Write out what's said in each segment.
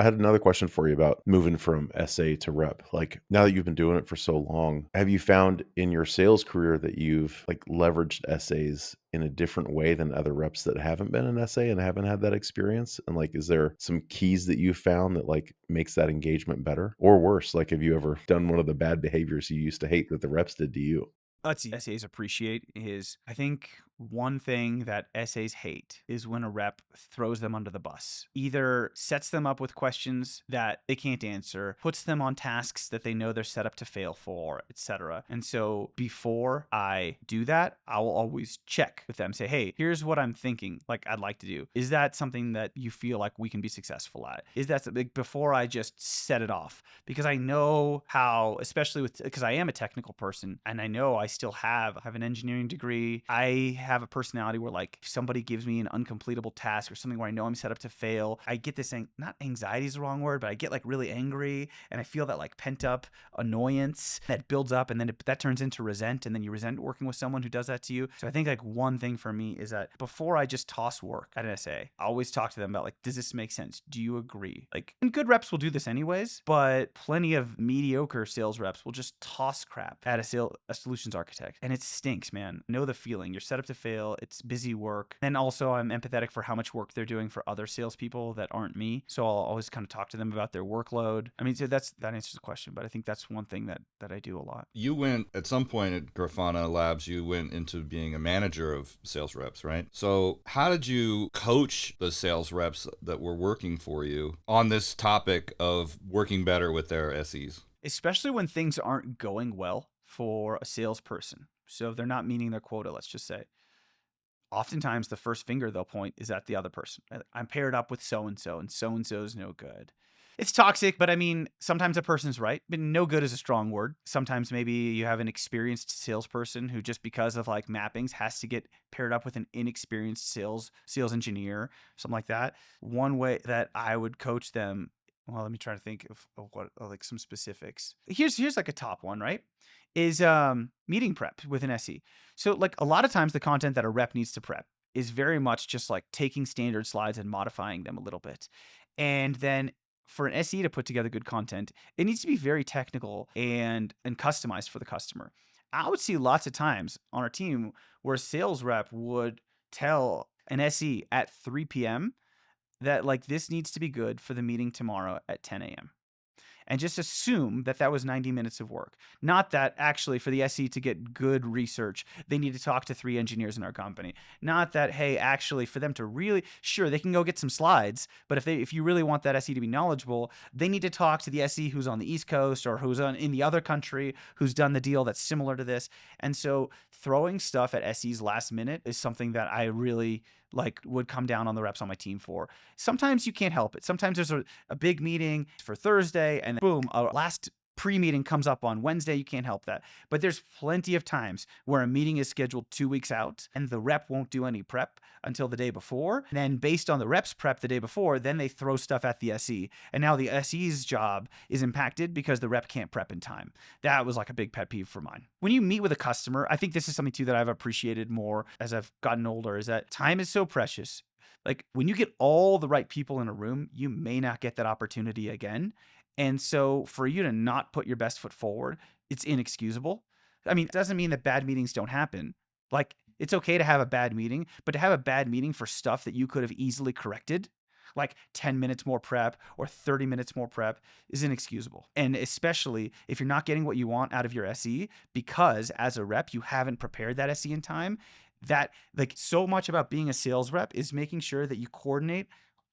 I had another question for you about moving from SA to rep. Like now that you've been doing it for so long, have you found in your sales career that you've like leveraged SAs in a different way than other reps that haven't been an SA and haven't had that experience? And like, is there some keys that you found that like makes that engagement better or worse? Like, have you ever done one of the bad behaviors you used to hate that the reps did to you? Let's see, SAs appreciate is, I think one thing that SAs hate is when a rep throws them under the bus, either sets them up with questions that they can't answer, puts them on tasks that they know they're set up to fail for, etc. And so before I do that, I will always check with them, say, hey, here's what I'm thinking, like I'd like to do. Is that something that you feel like we can be successful at? Is that something, before I just set it off? Because I know how, especially because I am a technical person and I know I still have an engineering degree. I have a personality where like if somebody gives me an uncompletable task or something where I know I'm set up to fail, I get this not anxiety is the wrong word, but I get like really angry and I feel that like pent up annoyance that builds up and then that turns into resent, and then you resent working with someone who does that to you. So I think like one thing for me is that before I just toss work at an SA, I always talk to them about like, does this make sense? Do you agree? Like, and good reps will do this anyways, but plenty of mediocre sales reps will just toss crap at a solutions architect, and it stinks, man. Know the feeling. You're set up to fail. It's busy work. And also, I'm empathetic for how much work they're doing for other salespeople that aren't me. So I'll always kind of talk to them about their workload. I mean, so that answers the question, but I think that's one thing that I do a lot. You went at some point at Grafana Labs, you went into being a manager of sales reps, right? So how did you coach the sales reps that were working for you on this topic of working better with their SEs? Especially when things aren't going well for a salesperson. So if they're not meeting their quota, let's just say. Oftentimes, the first finger they'll point is at the other person. I'm paired up with so and so is no good. It's toxic, but I mean, sometimes a person's right, but no good is a strong word. Sometimes maybe you have an experienced salesperson who, just because of like mappings, has to get paired up with an inexperienced sales engineer, something like that. One way that I would coach them, well, let me try to think of what like some specifics. Here's like a top one, right? Is meeting prep with an SE. So like a lot of times the content that a rep needs to prep is very much just like taking standard slides and modifying them a little bit. And then for an SE to put together good content, it needs to be very technical and customized for the customer. I would see lots of times on our team where a sales rep would tell an SE at 3 p.m. that like this needs to be good for the meeting tomorrow at 10 a.m. and just assume that that was 90 minutes of work. Not that actually for the SE to get good research, they need to talk to 3 engineers in our company. Not that, hey, actually for them to really, sure, they can go get some slides, but if you really want that SE to be knowledgeable, they need to talk to the SE who's on the East Coast or who's in the other country, who's done the deal that's similar to this. And so throwing stuff at SE's last minute is something that I really like would come down on the reps on my team for. Sometimes you can't help it. Sometimes there's a big meeting for Thursday and boom, a last pre-meeting comes up on Wednesday. You can't help that. But there's plenty of times where a meeting is scheduled 2 weeks out and the rep won't do any prep until the day before. And then based on the rep's prep the day before, then they throw stuff at the SE. And now the SE's job is impacted because the rep can't prep in time. That was like a big pet peeve for mine. When you meet with a customer, I think this is something too that I've appreciated more as I've gotten older, is that time is so precious. Like when you get all the right people in a room, you may not get that opportunity again. And so for you to not put your best foot forward, it's inexcusable. I mean, it doesn't mean that bad meetings don't happen. Like it's okay to have a bad meeting, but to have a bad meeting for stuff that you could have easily corrected, like 10 minutes more prep or 30 minutes more prep, is inexcusable. And especially if you're not getting what you want out of your SE because as a rep, you haven't prepared that SE in time. That like so much about being a sales rep is making sure that you coordinate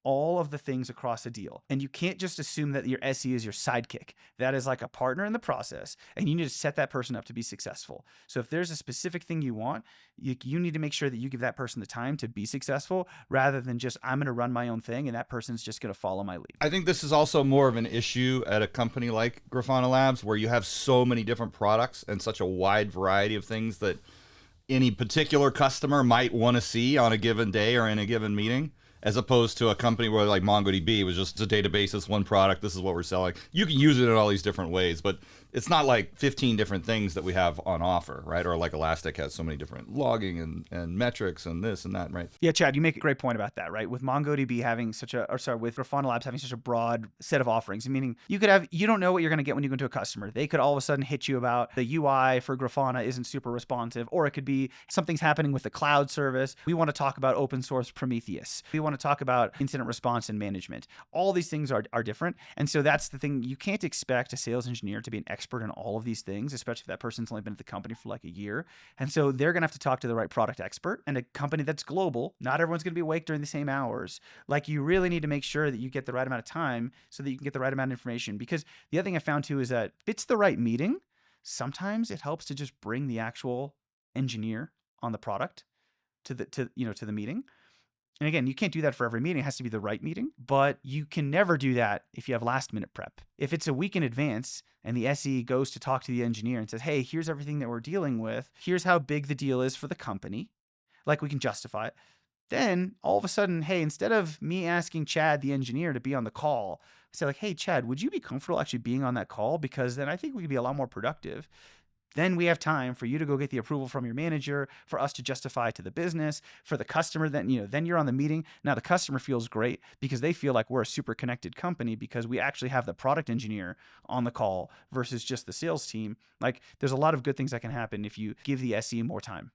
all of the things across a deal. And you can't just assume that your SE is your sidekick. That is like a partner in the process, and you need to set that person up to be successful. So if there's a specific thing you want, you need to make sure that you give that person the time to be successful rather than just, I'm going to run my own thing and that person's just going to follow my lead. I think this is also more of an issue at a company like Grafana Labs where you have so many different products and such a wide variety of things that any particular customer might want to see on a given day or in a given meeting. as opposed to a company where like MongoDB was just a database, it's one product, this is what we're selling. You can use it in all these different ways, but it's not like 15 different things that we have on offer, right? Or like Elastic has so many different logging and metrics and this and that, right? Yeah, Chad, you make a great point about that, right? With MongoDB having with Grafana Labs having such a broad set of offerings, meaning you don't know what you're going to get when you go to a customer. They could all of a sudden hit you about the UI for Grafana isn't super responsive, or it could be something's happening with the cloud service. We want to talk about open source Prometheus. We want to talk about incident response and management. All these things are different. And so that's the thing. You can't expect a sales engineer to be an expert in all of these things, especially if that person's only been at the company for like a year. And so they're going to have to talk to the right product expert, and a company that's global. Not everyone's going to be awake during the same hours. Like, you really need to make sure that you get the right amount of time so that you can get the right amount of information. Because the other thing I found too is that if it's the right meeting, sometimes it helps to just bring the actual engineer on the product to the meeting. And again, you can't do that for every meeting. It has to be the right meeting, but you can never do that if you have last minute prep. If it's a week in advance and the SE goes to talk to the engineer and says, hey, here's everything that we're dealing with. Here's how big the deal is for the company. Like, we can justify it. Then all of a sudden, hey, instead of me asking Chad, the engineer, to be on the call, I say like, hey, Chad, would you be comfortable actually being on that call? Because then I think we could be a lot more productive. Then we have time for you to go get the approval from your manager, for us to justify to the business, for the customer. Then you're on the meeting. Now the customer feels great because they feel like we're a super connected company because we actually have the product engineer on the call versus just the sales team. Like, there's a lot of good things that can happen if you give the SE more time.